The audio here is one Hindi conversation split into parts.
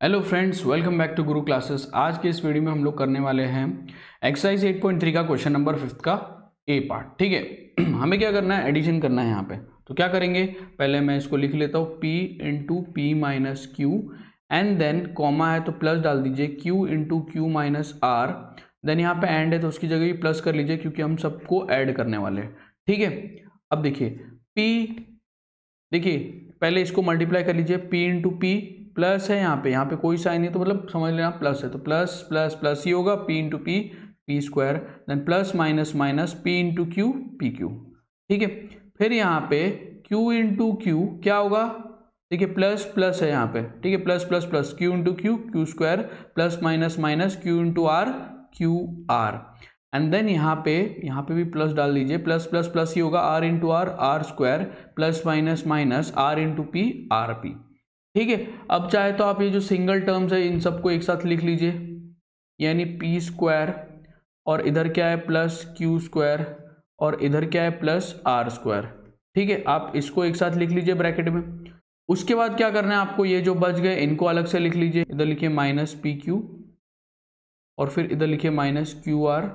Hello friends, welcome back to Guru classes. आज के इस वीडियो में हम लोग करने वाले हैं एक्सरसाइज 8.3 का क्वेश्चन नंबर 5 का ए पार्ट। ठीक है, हमें क्या करना है, एडिशन करना है यहाँ पे। तो क्या करेंगे, पहले मैं इसको लिख लेता हूँ p into P minus Q and then comma है तो प्लस डाल दीजिए q into Q minus R. Then यहाँ पे एंड है तो उसकी जगह भी प्लस कर लीजिए क्योंकि हम सबको ऐड करने वाले हैं। ठीक है, अब देखिए p, देखिए पहले इसको मल्टीप्लाई कर लीजिए, p इंटू पी प्लस है, यहाँ पे कोई साइन नहीं तो मतलब समझ लेना प्लस है, तो प्लस प्लस प्लस ही होगा, p into P P square, then plus minus minus p into Q P Q. ठीक है, फिर यहाँ पे q इंटू क्यू क्या होगा, देखिए प्लस प्लस है यहाँ पे। ठीक है, plus plus plus q into Q Q square plus minus minus q into R Q R, and then यहाँ पे भी प्लस डाल दीजिए, प्लस प्लस प्लस ही होगा, r into R R square plus minus minus r into P R P. ठीक है, अब चाहे तो आप ये जो सिंगल टर्म्स है इन सबको एक साथ लिख लीजिए, यानी पी स्क्वायर और इधर क्या है प्लस क्यू स्क्वायर और इधर क्या है प्लस आर स्क्वायर। ठीक है, आप इसको एक साथ लिख लीजिए ब्रैकेट में। उसके बाद क्या करना है आपको, ये जो बच गए इनको अलग से लिख लीजिए, इधर लिखिए माइनस पी क्यू और फिर इधर लिखिए माइनस क्यू आर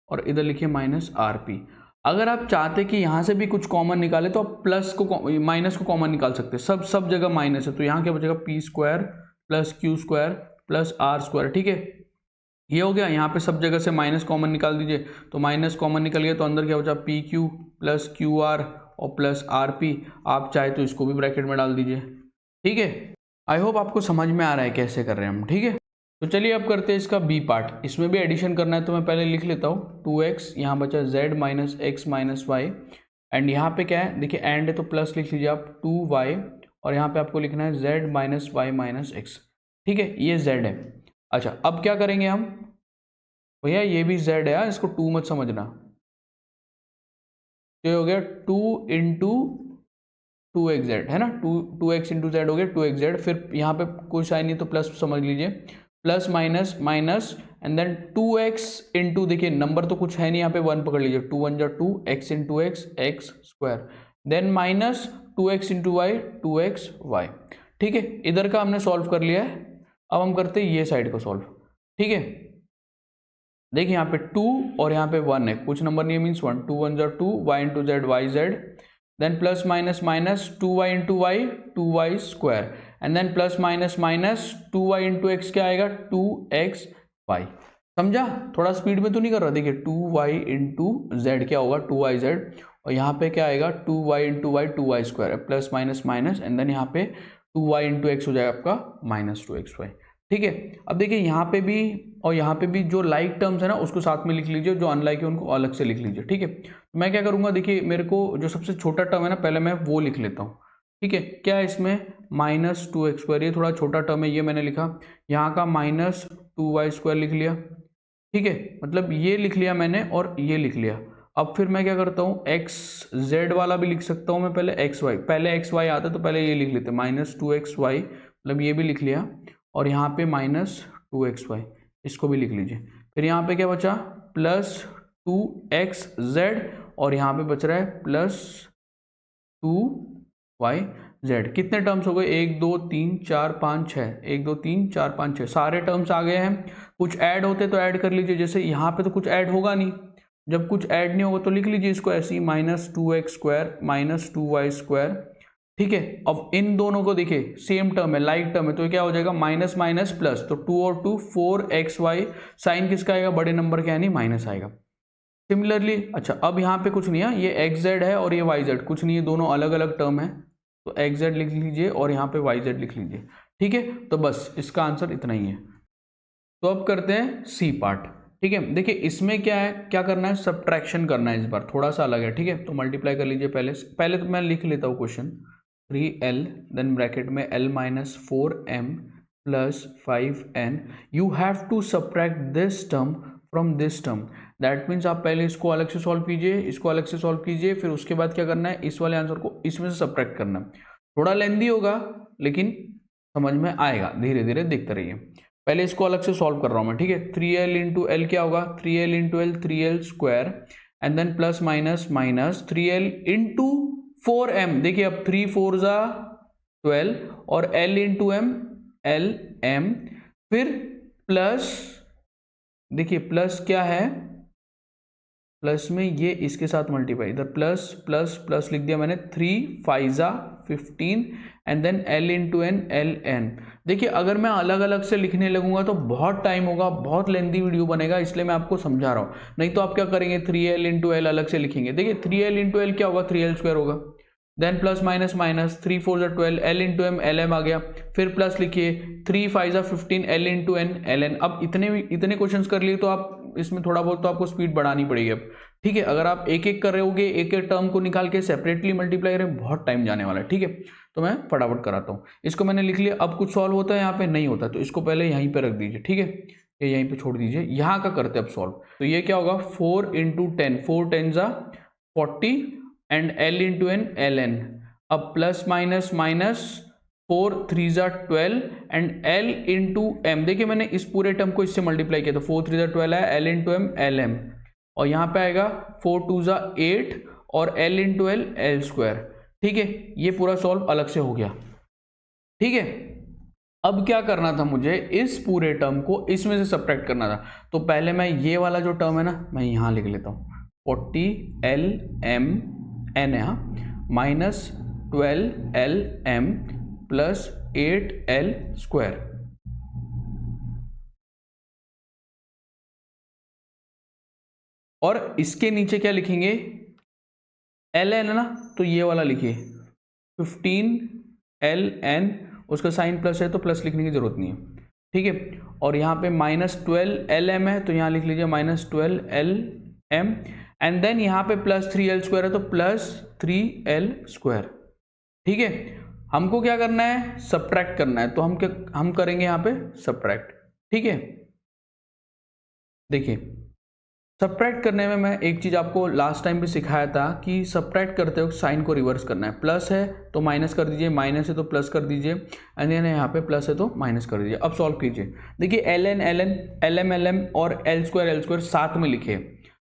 और इधर लिखिए माइनस आर पी। अगर आप चाहते कि यहाँ से भी कुछ कॉमन निकाले तो आप प्लस को माइनस को कॉमन निकाल सकते हैं, सब जगह माइनस है तो यहाँ क्या बचेगा P square plus Q square plus R square. ठीक है, ये हो गया, यहाँ पे सब जगह से माइनस कॉमन निकाल दीजिए, तो माइनस कॉमन निकल गया तो अंदर क्या बचा P Q plus Q R और प्लस आर पी। आप चाहे तो इसको भी ब्रैकेट में डाल दीजिए। ठीक है, आई होप आपको समझ में आ रहा है कैसे कर रहे हैं हम। ठीक है, तो चलिए अब करते हैं इसका बी पार्ट। इसमें भी एडिशन करना है तो मैं पहले लिख लेता हूँ 2x, यहाँ बचा z minus X minus Y, and यहाँ पे क्या है देखिए एंड है तो प्लस लिख लीजिए आप 2y और यहाँ पे आपको लिखना है z minus Y minus X. ठीक है, ये z है। अच्छा, अब क्या करेंगे हम, भैया ये भी z है यार, इसको 2 मत समझना। तो ये हो गया 2 इंटू 2xz है ना, 2x इंटू जेड हो गया 2xz। फिर यहाँ पे कोई साइन नहीं तो प्लस समझ लीजिए, plus minus minus and then 2x into, देखिए नंबर तो कुछ है नहीं यहाँ पे, 1 पकड़ लीजिए, 2 1 जा 2 x into X X square, then minus 2x into Y 2x Y. ठीक है, इधर का हमने सॉल्व कर लिया है। अब हम करते हैं ये साइड को सॉल्व। ठीक है, देखिए यहाँ पे 2 और यहाँ पे 1 है, कुछ नंबर नहीं है मीन्स 1, 2 1 जा 2 y into Z Y Z, then plus minus minus 2y into Y 2y square, and then plus minus minus 2y into X क्या आएगा 2x y। समझा, थोड़ा स्पीड में तो नहीं कर रहा, देखिए 2y इंटू जेड क्या होगा 2y जेड, और यहाँ पे क्या आएगा 2y into Y 2y square plus minus minus and then यहाँ पे 2y इंटू एक्स हो जाएगा आपका माइनस 2xy। ठीक है, अब देखिए यहाँ पे भी और यहाँ पे भी जो लाइक टर्म्स है ना उसको साथ में लिख लीजिए, जो अनलाइक है उनको अलग से लिख लीजिए। ठीक है, तो मैं क्या करूँगा, देखिए मेरे को जो सबसे छोटा टर्म है ना पहले मैं वो लिख लेता हूँ। ठीक है, क्या है इसमें माइनस 2x स्क्वायर, ये थोड़ा छोटा टर्म है, ये मैंने लिखा, यहाँ का माइनस 2y स्क्वायर लिख लिया। ठीक है, मतलब ये लिख लिया मैंने और ये लिख लिया। अब फिर मैं क्या करता हूँ, एक्स जेड वाला भी लिख सकता हूँ मैं, पहले एक्स वाई, पहले एक्स वाई आता तो पहले ये लिख लेते माइनस 2x वाई, मतलब ये भी लिख लिया, और यहाँ पे माइनस 2x वाई, इसको भी लिख लीजिए। फिर यहाँ पे क्या बचा प्लस 2xz और यहाँ पे बच रहा है प्लस 2yz। कितने टर्म्स हो गए, 1 2 3 4 5 6, 1 2 3 4 5 6, सारे टर्म्स आ गए हैं। कुछ ऐड होते तो ऐड कर लीजिए, जैसे यहाँ पे तो कुछ ऐड होगा नहीं, जब कुछ ऐड नहीं होगा तो लिख लीजिए इसको ऐसे ही minus 2x square minus 2y square. ठीक है, अब इन दोनों को देखिए सेम टर्म है, लाइक टर्म है, तो क्या हो जाएगा माइनस माइनस प्लस, तो 2 और 2 4xy, साइन किसका आएगा बड़े नंबर का यानी माइनस आएगा। सिमिलरली, अच्छा अब यहाँ पे कुछ नहीं है, ये xz है और ये yz कुछ नहीं है, दोनों अलग अलग टर्म है, तो xz लिख लीजिए और यहाँ पे yz लिख लीजिए। ठीक है, तो बस इसका आंसर इतना ही है। तो अब करते हैं सी पार्ट। ठीक है, देखिए इसमें क्या है, क्या करना है, सब्ट्रैक्शन करना है, इस बार थोड़ा सा अलग है। ठीक है, तो मल्टीप्लाई कर लीजिए, पहले तो मैं लिख लेता हूँ क्वेश्चन, 3l देन ब्रैकेट में l minus 4m plus 5n, you have to subtract this term from this term. That means आप पहले इसको अलग से सॉल्व कीजिए, इसको अलग से सॉल्व कीजिए, फिर उसके बाद क्या करना है, इस वाले आंसर को इसमें से सब्ट्रैक्ट करना है। थोड़ा लेंदी होगा लेकिन समझ में आएगा, धीरे धीरे देखते रहिए। पहले इसको अलग से सॉल्व कर रहा हूँ मैं। ठीक है, 3l इंटू एल क्या होगा 3l into L 3l square, and then plus minus minus 3l into 4m, देखिए अब 3 4 जा 12 और l into m L M, फिर प्लस, देखिए प्लस क्या है, प्लस में ये इसके साथ मल्टीप्लाई, इधर प्लस प्लस प्लस लिख दिया मैंने, 3 5 15 and then L into N L N. देखिए अगर मैं अलग अलग से लिखने लगूंगा तो बहुत टाइम होगा, बहुत लेंथी वीडियो बनेगा, इसलिए मैं आपको समझा रहा हूँ। नहीं तो आप क्या करेंगे, 3l इंटू एल अलग से लिखेंगे। देखिए 3l इंटू एल क्या होगा, 3l स्क्वायर होगा, then plus minus minus, 3 4 12, L into M L M आ गया, फिर प्लस लिखिए 3 5 15 L into N L N. अब इतने क्वेश्चन कर लिए तो आप इसमें थोड़ा बहुत तो आपको स्पीड बढ़ानी पड़ेगी अब, ठीक है। अगर आप एक एक कर रहे होगे, एक एक टर्म को निकाल के सेपरेटली मल्टीप्लाई करें, बहुत टाइम जाने वाला है, ठीक है। तो मैं फटाफट कराता हूँ, इसको मैंने लिख लिया। अब कुछ सॉल्व होता है यहाँ पे, नहीं होता, तो इसको पहले यहीं पे रख दीजिए, ठीक है, ये यहीं पे छोड़ दीजिए। यहाँ का करते हैं अब सॉल्व। तो ये क्या होगा, 4 into 10, 4 10 40 and L into N L N. अब plus minus minus, 4 3 12 and L into M. देखिए मैंने इस पूरे टर्म को इससे मल्टीप्लाई किया, तो 4 3 12 है, L into M L M, और यहाँ पे आएगा 4 2 8 और एल इंटू एल एल स्क्वायर, ठीक है। ये पूरा सॉल्व अलग से हो गया, ठीक है। अब क्या करना था मुझे, इस पूरे टर्म को इसमें से सब्ट्रैक्ट करना था। तो पहले मैं ये वाला जो टर्म है ना, मैं यहाँ लिख लेता हूँ, 40 एल एम एन है, minus 12 L M plus 8 L square. और इसके नीचे क्या लिखेंगे, एल एन है ना, तो ये वाला लिखिए 15 एल एन, उसका साइन प्लस है तो प्लस लिखने की जरूरत नहीं है, ठीक है। और यहाँ पे माइनस 12 एल एम है, तो यहाँ लिख लीजिए minus 12 L M, and then यहाँ पे प्लस 3 एल स्क्वायर है तो प्लस 3 एल स्क्वायर, ठीक है। हमको क्या करना है, सब्ट्रैक्ट करना है, तो हम करेंगे यहाँ पे सब्ट्रैक्ट, ठीक है। देखिए सब्ट्रैक्ट करने में मैं एक चीज़ आपको लास्ट टाइम भी सिखाया था कि सब्ट्रैक्ट करते वक्त साइन को रिवर्स करना है। प्लस है तो माइनस कर दीजिए, माइनस है तो प्लस कर दीजिए, एंड देन यहाँ पे प्लस है तो माइनस कर दीजिए। अब सॉल्व कीजिए। देखिए L N L N, L M L M और एल स्क्वायर साथ में लिखे।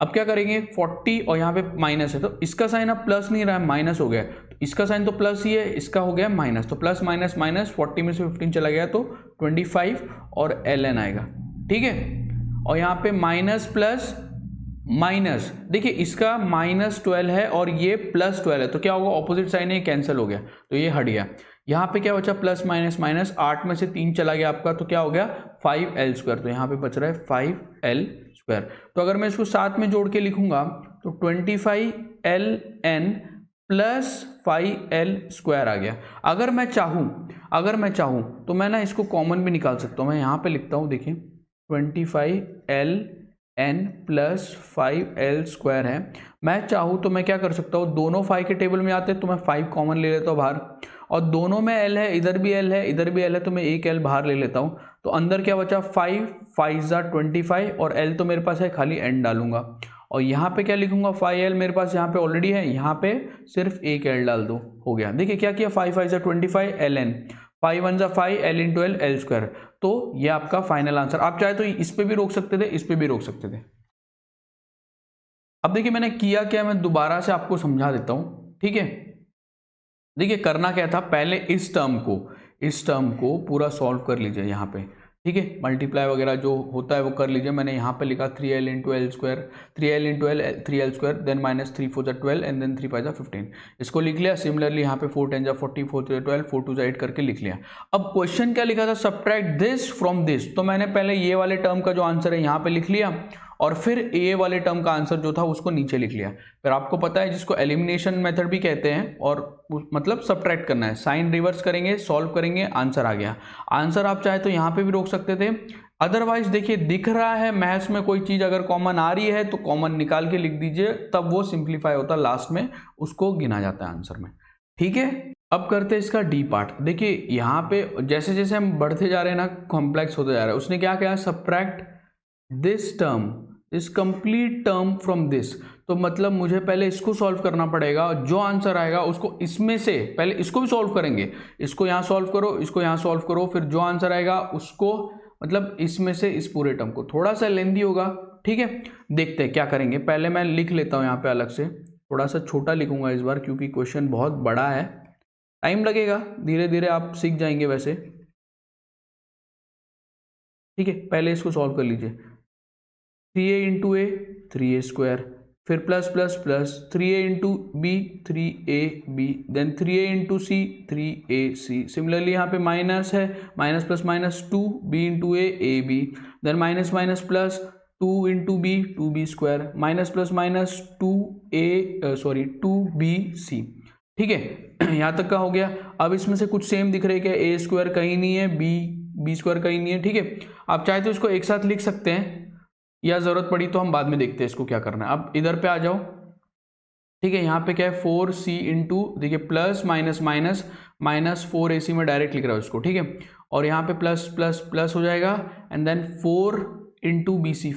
अब क्या करेंगे, 40 और यहाँ पे माइनस है तो इसका साइन अब प्लस नहीं रहा है, माइनस हो गया, तो इसका साइन तो प्लस ही है, इसका हो गया माइनस, तो प्लस माइनस माइनस, 40 में से 15 चला गया तो 25 और एल एन आएगा, ठीक है। और यहाँ पे माइनस प्लस माइनस, देखिए इसका माइनस 12 है और ये प्लस 12 है, तो क्या होगा, ऑपोजिट साइन है, कैंसिल हो गया, तो ये हट गया। यहाँ पे क्या बचा, प्लस माइनस माइनस, 8 में से 3 चला गया आपका, तो क्या हो गया 5l स्क्वायर, तो यहाँ पे बच रहा है 5l स्क्वायर। तो अगर मैं इसको साथ में जोड़ के लिखूंगा तो 25ln प्लस 5l स्क्वायर आ गया। अगर मैं चाहूँ तो मैं ना इसको कॉमन भी निकाल सकता हूँ। मैं यहाँ पे लिखता हूँ, देखिए 25ln प्लस 5l स्क्वायर है। मैं चाहूँ तो मैं क्या कर सकता हूँ, दोनों 5 के टेबल में आते हैं तो मैं 5 कॉमन ले लेता हूँ बाहर, और दोनों में l है, इधर भी l है इधर भी l है, तो मैं एक l बाहर ले लेता हूँ। तो अंदर क्या बचा, 5 5 25 और l तो मेरे पास है, खाली n डालूंगा, और यहाँ पे क्या लिखूंगा, 5l मेरे पास यहाँ पे ऑलरेडी है, यहाँ पे सिर्फ एक l डाल दो, हो गया। देखिए क्या किया, 5 5 25 ln, 5 1 5 l into L L square. तो ये आपका फाइनल आंसर। आप चाहे तो इस पे भी रोक सकते थे, इस पे भी रोक सकते थे। अब देखिए मैंने किया क्या, मैं दोबारा से आपको समझा देता हूं, ठीक है। देखिए करना क्या था, पहले इस टर्म को पूरा सॉल्व कर लीजिए यहाँ पे, ठीक है। मल्टीप्लाई वगैरह जो होता है वो कर लीजिए। मैंने यहाँ पे लिखा 3l into L square, 3l into L 3l square, then minus 3 4 12 and then 3 5 15, इसको लिख लिया। सिमिलरली यहाँ पे 4 10 40, 4 3 12, 4 2 8 करके लिख लिया। अब क्वेश्चन क्या लिखा था, सब्ट्रैक्ट दिस फ्रॉम दिस, तो मैंने पहले ये वाले टर्म का जो आंसर है यहाँ पे लिख लिया, और फिर ए वाले टर्म का आंसर जो था उसको नीचे लिख लिया। फिर आपको पता है जिसको एलिमिनेशन मेथड भी कहते हैं, और मतलब सब्ट्रैक्ट करना है, साइन रिवर्स करेंगे, सॉल्व करेंगे, आंसर आ गया। आंसर आप चाहे तो यहाँ पे भी रोक सकते थे, अदरवाइज देखिए दिख रहा है मैथ्स में कोई चीज अगर कॉमन आ रही है तो कॉमन निकाल के लिख दीजिए, तब वो सिंप्लीफाई होता है, लास्ट में उसको गिना जाता है आंसर में, ठीक है। अब करते हैं इसका डी पार्ट। देखिए यहाँ पे जैसे जैसे हम बढ़ते जा रहे हैं ना, कॉम्प्लेक्स होते जा रहा है। उसने क्या किया, सब्ट्रैक्ट दिस टर्म, इस कंप्लीट टर्म फ्रॉम दिस, तो मतलब मुझे पहले इसको सॉल्व करना पड़ेगा, जो आंसर आएगा उसको इसमें से पहले इसको भी सॉल्व करेंगे, इसको यहाँ सॉल्व करो, इसको यहाँ सॉल्व करो, फिर जो आंसर आएगा उसको मतलब इसमें से इस पूरे टर्म को, थोड़ा सा लेंदी होगा, ठीक है। देखते हैं क्या करेंगे। पहले मैं लिख लेता हूँ यहाँ पे अलग से, थोड़ा सा छोटा लिखूंगा इस बार क्योंकि क्वेश्चन बहुत बड़ा है, टाइम लगेगा, धीरे धीरे आप सीख जाएंगे वैसे। ठीक है, पहले इसको सॉल्व कर लीजिए। 3a into A 3a square, फिर plus plus plus 3a into B 3ab, then 3a into C 3ac। Similarly यहाँ पे माइनस है, minus plus minus 2b into A B, then minus minus plus 2 into B 2b square, minus plus minus 2b ठीक है। यहाँ तक का हो गया। अब इसमें से कुछ सेम दिख रहे हैं क्या? ए स्क्वायर कहीं नहीं है, बी स्क्वायर कहीं नहीं है, ठीक है। आप चाहे तो इसको एक साथ लिख सकते हैं, या जरूरत पड़ी तो हम बाद में देखते हैं इसको क्या करना है। अब इधर पे आ जाओ, ठीक है। यहाँ पे क्या है 4c इंटू, देखिए plus minus minus minus 4ac में डायरेक्ट लिख रहा हूँ इसको, ठीक है। और यहाँ पे प्लस प्लस प्लस हो जाएगा, and then 4 into B C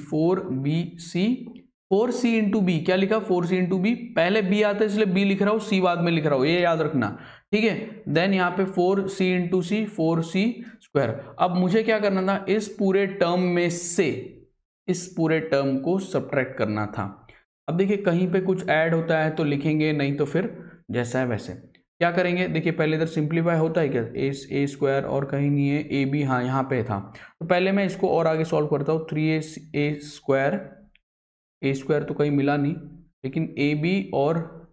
4c into B, क्या लिखा 4c इंटू बी, पहले b आता है इसलिए b लिख रहा हूँ, c बाद में लिख रहा हूँ, ये याद रखना, ठीक है। देन यहाँ पे 4c इंटू सी 4c स्क्वायर। अब मुझे क्या करना था, इस पूरे टर्म में से इस पूरे टर्म को सब्ट्रैक्ट करना था। अब देखिए कहीं पे कुछ ऐड होता है तो लिखेंगे, नहीं तो फिर जैसा है वैसे। क्या करेंगे, देखिए पहले इधर सिंप्लीफाई होता है क्या, ए स्क्वायर और कहीं नहीं है, ए बी, हाँ यहाँ पे था। तो पहले मैं इसको और आगे सॉल्व करता हूँ। 3a स्क्वायर, ए स्क्वायर तो कहीं मिला नहीं, लेकिन ए बी और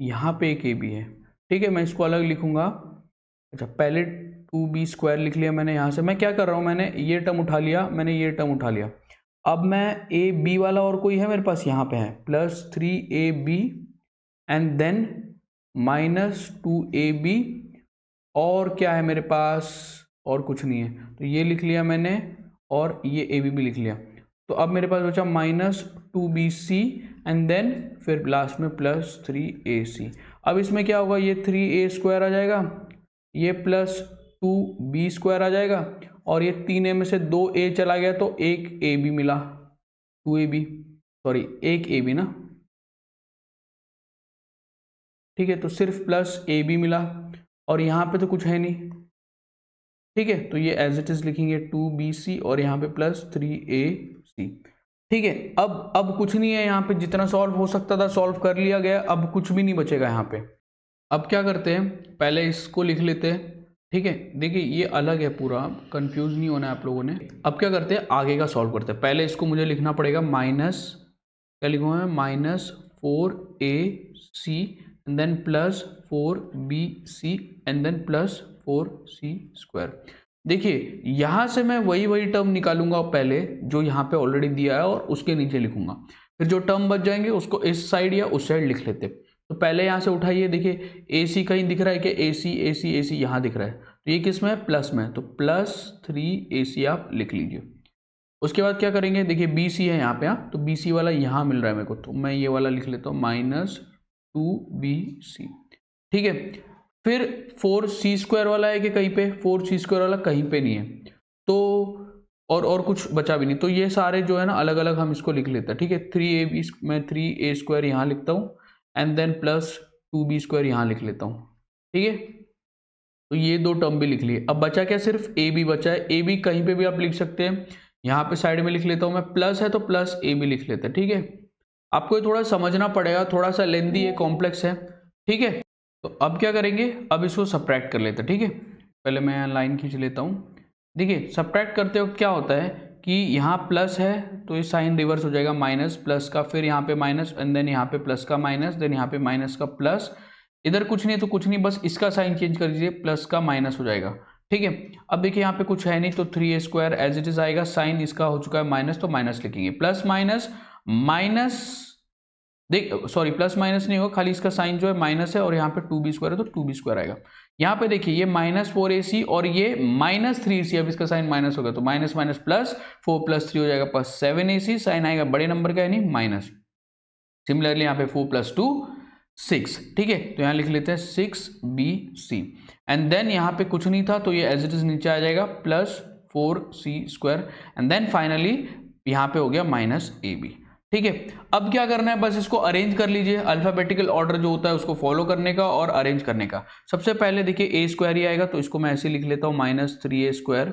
यहाँ पे एक ए बी है, ठीक है। मैं इसको अलग लिखूंगा। अच्छा, पहले 2b स्क्वायर लिख लिया मैंने। यहाँ से मैं क्या कर रहा हूँ, मैंने ये टर्म उठा लिया, मैंने ये टर्म उठा लिया। अब मैं ए बी वाला और कोई है मेरे पास, यहाँ पे है plus 3ab and then minus 2ab, और क्या है मेरे पास, और कुछ नहीं है, तो ये लिख लिया मैंने और ये ए बी भी लिख लिया। तो अब मेरे पास बचा माइनस 2bc एंड देन फिर लास्ट में प्लस 3ac। अब इसमें क्या होगा, ये 3a स्क्वायर आ जाएगा, ये प्लस 2b स्क्वायर आ जाएगा, और ये 3a में से 2a चला गया तो एक ab मिला, 2ab, सॉरी एक ab ना, ठीक है। तो सिर्फ प्लस ab मिला, और यहाँ पे तो कुछ है नहीं, ठीक है। तो ये एज इट इज लिखेंगे 2bc और यहाँ पे प्लस 3ac, ठीक है। अब कुछ नहीं है यहाँ पे, जितना सॉल्व हो सकता था सॉल्व कर लिया गया, अब कुछ भी नहीं बचेगा यहाँ पे। अब क्या करते हैं, पहले इसको लिख लेते हैं, ठीक है। देखिए ये अलग है पूरा, कंफ्यूज नहीं होना है आप लोगों ने। अब क्या करते हैं, आगे का सॉल्व करते हैं। पहले इसको मुझे लिखना पड़ेगा माइनस, क्या लिखूंगा मैं, minus 4ac and then plus 4bc and then plus 4c square. देखिए यहाँ से मैं वही टर्म निकालूंगा पहले जो यहाँ पे ऑलरेडी दिया है, और उसके नीचे लिखूंगा। फिर जो टर्म बच जाएंगे उसको इस साइड या उस साइड लिख लेते। तो पहले यहाँ से उठाइए, देखिए AC कहीं दिख रहा है कि AC यहाँ दिख रहा है, तो ये किस में है, प्लस में है, तो प्लस 3AC आप लिख लीजिए। उसके बाद क्या करेंगे, देखिए BC है यहाँ पे, हाँ, तो BC वाला यहाँ मिल रहा है मेरे को, तो मैं ये वाला लिख लेता हूँ माइनस 2BC, ठीक है। फिर 4c स्क्वायर वाला है कि कहीं पे, 4c स्क्वायर वाला कहीं पे नहीं है, तो और कुछ बचा भी नहीं, तो ये सारे जो है ना अलग अलग हम इसको लिख लेते हैं, ठीक है। 3ab, मैं 3a स्क्वायर यहाँ लिखता हूँ and then plus 2b square यहाँ लिख लेता हूँ, ठीक है। तो ये दो टर्म भी लिख लिए। अब बचा क्या, सिर्फ ए बी बचा है। ए बी कहीं पे भी आप लिख सकते हैं, यहाँ पे साइड में लिख लेता हूँ मैं, प्लस है तो प्लस ए बी लिख लेते हैं, ठीक है। आपको ये थोड़ा समझना पड़ेगा, थोड़ा सा लेंदी है, कॉम्प्लेक्स है, ठीक है। तो अब क्या करेंगे, अब इसको सब्ट्रैक्ट कर लेते हैं, ठीक है। पहले मैं यहाँ लाइन खींच लेता हूँ। देखिए सब्ट्रैक्ट करते वक्त क्या होता है कि यहाँ प्लस है तो ये साइन रिवर्स हो जाएगा, माइनस प्लस का, फिर यहाँ पे माइनस एंड देन यहाँ पे प्लस का माइनस, देन यहाँ पे माइनस का प्लस, इधर कुछ नहीं तो कुछ नहीं, बस इसका साइन चेंज कर दीजिए, प्लस का माइनस हो जाएगा, ठीक है। अब देखिए यहाँ पे कुछ है नहीं तो 3a square as it is आएगा, साइन इसका हो चुका है माइनस तो माइनस लिखेंगे, प्लस माइनस माइनस, देख सॉरी प्लस माइनस नहीं होगा, खाली इसका साइन जो है माइनस है, और यहाँ पे 2b स्क्वायर है तो 2b स्क्वायर आएगा। यहाँ पे देखिए ये माइनस 4ac और ये माइनस 3ac, अब इसका साइन माइनस होगा तो माइनस माइनस प्लस 4 प्लस 3 हो जाएगा प्लस 7ac, साइन आएगा बड़े नंबर का है नहीं माइनस। सिमिलरली यहाँ पे 4 प्लस 2 6, ठीक है। तो यहाँ लिख लेते हैं 6bc एंड देन यहाँ पे कुछ नहीं था तो ये एज इट इज नीचे आ जाएगा plus 4c square and then finally यहाँ पे हो गया माइनस ab, ठीक है। अब क्या करना है, बस इसको अरेंज कर लीजिए, अल्फाबेटिकल ऑर्डर जो होता है उसको फॉलो करने का और अरेंज करने का। सबसे पहले देखिए ए स्क्वायर ही आएगा तो इसको मैं ऐसे लिख लेता हूँ माइनस 3a स्क्वायर,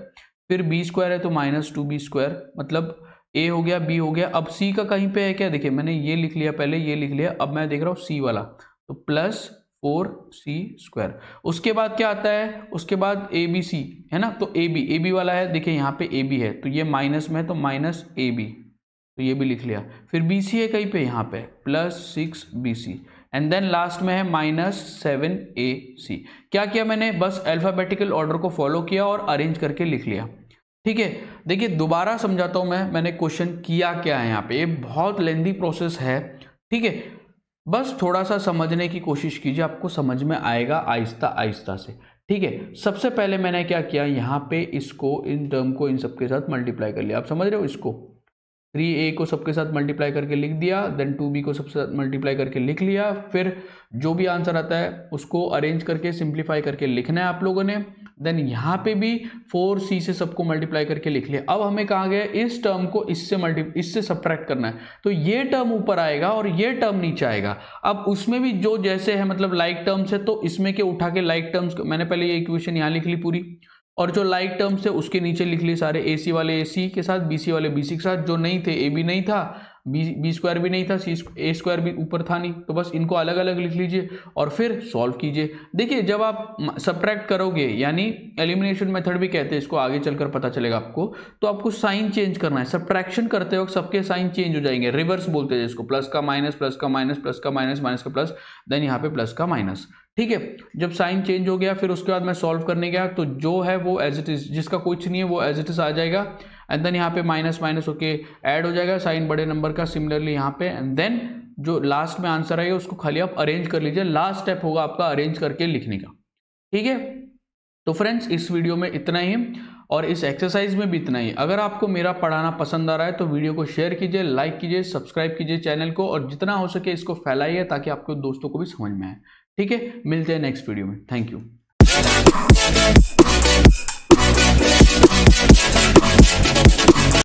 फिर b स्क्वायर है तो माइनस 2b स्क्वायर, मतलब a हो गया b हो गया। अब c का कहीं पे है क्या, देखिए मैंने ये लिख लिया, पहले ये लिख लिया, अब मैं देख रहा हूँ c वाला, तो प्लस 4c²। उसके बाद क्या आता है, उसके बाद ABC है ना, तो AB वाला है, देखिए यहाँ पे AB है तो ये माइनस में है तो -AB, तो ये भी लिख लिया। फिर BC है कहीं पे, यहाँ पे +6BC, एंड देन लास्ट में है -7AC। क्या किया मैंने, बस अल्फाबेटिकल ऑर्डर को फॉलो किया और अरेंज करके लिख लिया। ठीक है, देखिए दोबारा समझाता हूं मैंने क्वेश्चन किया क्या है यहाँ पे, ये बहुत लेंथी प्रोसेस है। ठीक है, बस थोड़ा सा समझने की कोशिश कीजिए, आपको समझ में आएगा आहिस्ता आहिस्ता से। ठीक है, सबसे पहले मैंने क्या किया, यहाँ पे इसको, इन टर्म को इन सबके साथ मल्टीप्लाई कर लिया। आप समझ रहे हो, इसको 3a को सबके साथ मल्टीप्लाई करके लिख दिया, देन 2b को सबके साथ मल्टीप्लाई करके लिख लिया, फिर जो भी आंसर आता है उसको अरेंज करके सिंप्लीफाई करके लिखना है आप लोगों ने। देन यहाँ पे भी 4c से सबको मल्टीप्लाई करके लिख लिया। अब हमें कहा गया इस टर्म को इससे सब्ट्रैक्ट करना है, तो ये टर्म ऊपर आएगा और ये टर्म नीचे आएगा। अब उसमें भी जो जैसे है, मतलब लाइक टर्म्स है तो इसमें के उठा के लाइक टर्म्स, मैंने पहले ये इक्वेशन यहाँ लिख ली पूरी, और जो लाइक टर्म्स थे उसके नीचे लिख लिए सारे, AC वाले AC के साथ, BC वाले BC के साथ, जो नहीं थे AB नहीं था, B² भी नहीं था, A² भी ऊपर था नहीं, तो बस इनको अलग अलग लिख लीजिए और फिर सॉल्व कीजिए। देखिए जब आप सब्ट्रैक्ट करोगे, यानी एलिमिनेशन मेथड भी कहते हैं इसको, आगे चलकर पता चलेगा आपको, तो आपको साइन चेंज करना है। सब्ट्रैक्शन करते वक्त सबके साइन चेंज हो जाएंगे, रिवर्स बोलते हैं इसको, प्लस का माइनस, प्लस का माइनस, प्लस का माइनस, माइनस का प्लस, देन यहाँ पे प्लस का माइनस। ठीक है, जब साइन चेंज हो गया फिर उसके बाद मैं सॉल्व करने गया, तो जो है वो एज इट इज, जिसका कुछ नहीं है वो एज इट इज आ जाएगा, एंड देन यहाँ पे माइनस माइनस होके ऐड हो जाएगा साइन बड़े नंबर का, सिमिलरली यहाँ पे, एंड देन जो लास्ट में आंसर आएगा उसको खाली आप अरेंज कर लीजिए। लास्ट स्टेप होगा आपका अरेंज करके लिखने का। ठीक है, तो फ्रेंड्स इस वीडियो में इतना ही और इस एक्सरसाइज में भी इतना ही। अगर आपको मेरा पढ़ाना पसंद आ रहा है तो वीडियो को शेयर कीजिए, लाइक कीजिए, सब्सक्राइब कीजिए चैनल को, और जितना हो सके इसको फैलाइए ताकि आपके दोस्तों को भी समझ में आए। ठीक है, मिलते हैं नेक्स्ट वीडियो में। Thank you.